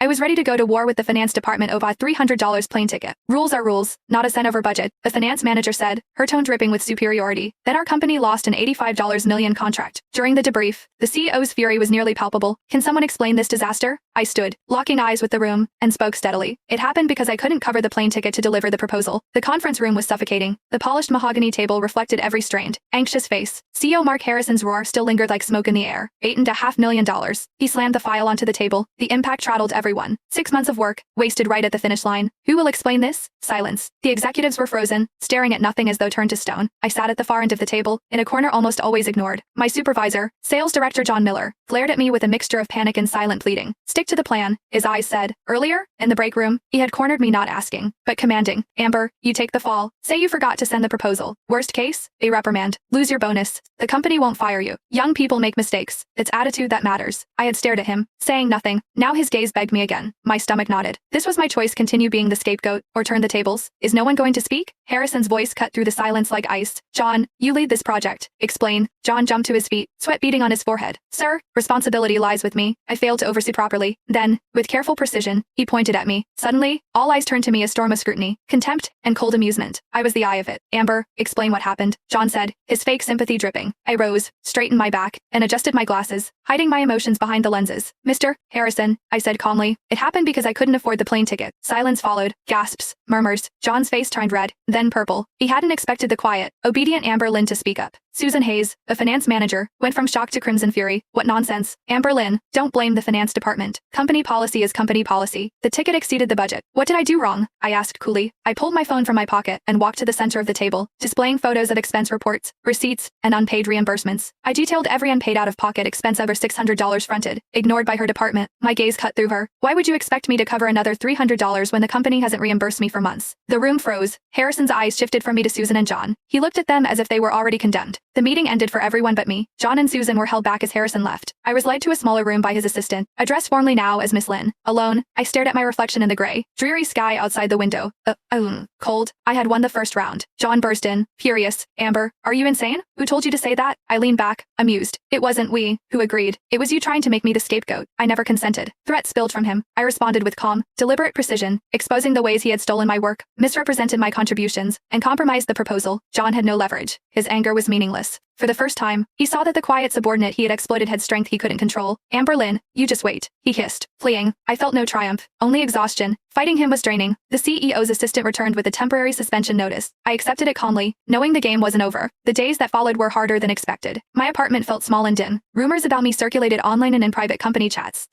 I was ready to go to war with the finance department over a $300 plane ticket. Rules are rules, not a cent over budget, the finance manager said, her tone dripping with superiority. Then our company lost an $85 million contract. During the debrief, the CEO's fury was nearly palpable. Can someone explain this disaster? I stood, locking eyes with the room, and spoke steadily. It happened because I couldn't cover the plane ticket to deliver the proposal. The conference room was suffocating. The polished mahogany table reflected every strained, anxious face. CEO Mark Harrison's roar still lingered like smoke in the air. $8.5 million. He slammed the file onto the table. The impact rattled everyone. 6 months of work, wasted right at the finish line. Who will explain this? Silence. The executives were frozen, staring at nothing as though turned to stone. I sat at the far end of the table, in a corner almost always ignored. My supervisor, sales director John Miller, glared at me with a mixture of panic and silent pleading. Stick to the plan, his eyes said. Earlier, in the break room, he had cornered me not asking, but commanding. Amber, you take the fall. Say you forgot to send the proposal. Worst case, a reprimand. Lose your bonus. The company won't fire you. Young people make mistakes. It's attitude that matters. I had stared at him, saying nothing. Now his gaze begged me again. My stomach nodded. This was my choice: continue being the scapegoat, or turn the tables. Is no one going to speak? Harrison's voice cut through the silence like ice. John, you lead this project. Explain. John jumped to his feet, sweat beading on his forehead. Sir, responsibility lies with me. I failed to oversee properly. Then, with careful precision, he pointed at me. Suddenly, all eyes turned to me, a storm of scrutiny, contempt, and cold amusement. I was the eye of it. Amber, explain what happened, John said, his fake sympathy dripping. I rose, straightened my back, and adjusted my glasses, hiding my emotions behind the lenses. Mr. Harrison, I said calmly, it happened because I couldn't afford the plane ticket. Silence followed, gasps, murmurs. John's face turned red, then purple. He hadn't expected the quiet, obedient Amber Lynn to speak up. Susan Hayes, the finance manager, went from shock to crimson fury. What nonsense. Amber Lynn, don't blame the finance department. Company policy is company policy. The ticket exceeded the budget. What did I do wrong? I asked coolly. I pulled my phone from my pocket and walked to the center of the table, displaying photos of expense reports, receipts, and unpaid reimbursements. I detailed every unpaid out-of-pocket expense over $600 fronted, ignored by her department. My gaze cut through her. Why would you expect me to cover another $300 when the company hasn't reimbursed me for months? The room froze. Harrison's eyes shifted from me to Susan and John. He looked at them as if they were already condemned. The meeting ended for everyone but me. John and Susan were held back as Harrison left. I was led to a smaller room by his assistant, addressed formally now as Miss Lynn. Alone, I stared at my reflection in the gray, dreary sky outside the window. Cold. I had won the first round. John burst in, furious. Amber, are you insane? Who told you to say that? I leaned back, amused. It wasn't we who agreed. It was you trying to make me the scapegoat. I never consented. Threat spilled from him. I responded with calm, deliberate precision, exposing the ways he had stolen my work, misrepresented my contributions, and compromised the proposal. John had no leverage. His anger was meaningless. For the first time, he saw that the quiet subordinate he had exploited had strength he couldn't control. Amber Lynn, you just wait, he hissed, fleeing. I felt no triumph, only exhaustion. Fighting him was draining. The CEO's assistant returned with a temporary suspension notice. I accepted it calmly, knowing the game wasn't over. The days that followed were harder than expected. My apartment felt small and dim. Rumors about me circulated online and in private company chats.